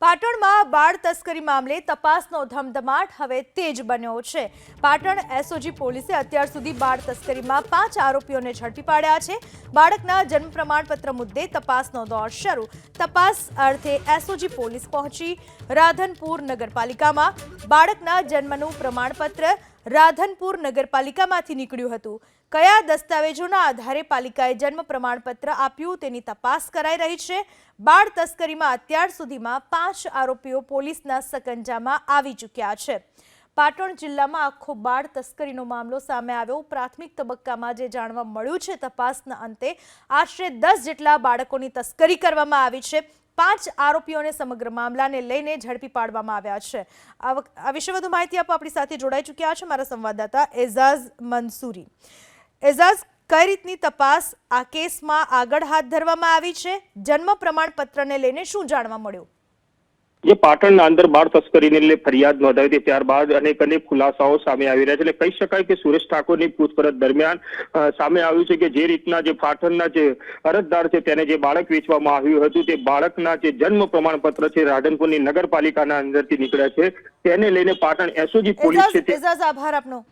પાટણમાં બાળ તસ્કરી મામલે તપાસનો ધમધમાટ હવે તેજ બન્યો છે। પાટણ એસઓજી પોલીસે અત્યાર સુધી બાળ તસ્કરીમાં 5 આરોપીઓને ઝડપી પાડ્યા છે। બાળકના જન્મ પ્રમાણપત્ર મુદ્દે તપાસનો દોર શરૂ। તપાસ અર્થે એસઓજી પોલીસ પહોંચી રાધનપુર નગરપાલિકામાં। બાળકના જન્મનું પ્રમાણપત્ર રાધનપુર નગરપાલિકામાંથી નીકળ્યું હતું। કયા દસ્તાવેજોના આધારે પાલિકાએ જન્મ પ્રમાણપત્ર આપ્યું તેની તપાસ કરાઈ રહી છે। બાળ તસ્કરીમાં અત્યાર સુધીમાં 5 આરોપીઓ પોલીસના સકંજામાં આવી ચૂક્યા છે। પાટણ જિલ્લામાં આખો બાળ તસ્કરીનો મામલો સામે આવ્યો। પ્રાથમિક તબક્કામાં જે જાણવા મળ્યું છે, તપાસના અંતે આશરે 10 જેટલા બાળકોની તસ્કરી કરવામાં આવી છે। 5 આરોપીઓને સમગ્ર મામલાને લઈને ઝડપી પાડવામાં આવ્યા છે। આ વિશે વધુ માહિતી આપવા આપણી સાથે જોડાઈ ચૂક્યા છે મારા સંવાદદાતા એઝાઝ મંસૂરી। એઝાઝ, કઈ રીતની તપાસ આ કેસમાં આગળ હાથ ધરવામાં આવી છે? જન્મ પ્રમાણપત્રને લઈને શું જાણવા મળ્યું? જે પાટણના અંદર બાળ તસ્કરીને લઈને ફરિયાદ નોંધાવી હતી, ત્યારબાદ અનેક ખુલાસાઓ સામે આવી રહ્યા છે। એટલે કહી શકાય કે સુરેશ ઠાકોરની પૂછપરછ દરમિયાન સામે આવ્યું છે કે જે રીતના જે પાટણના જે અરજદાર છે તેને જે બાળક વેચવામાં આવ્યું હતું, તે બાળકના જે જન્મ પ્રમાણપત્ર છે રાધનપુરની નગરપાલિકાના અંદરથી નીકળ્યા છે, તેને લઈને પાટણ એસઓજી પોલીસ છે। એઝાઝ, આભાર આપનો।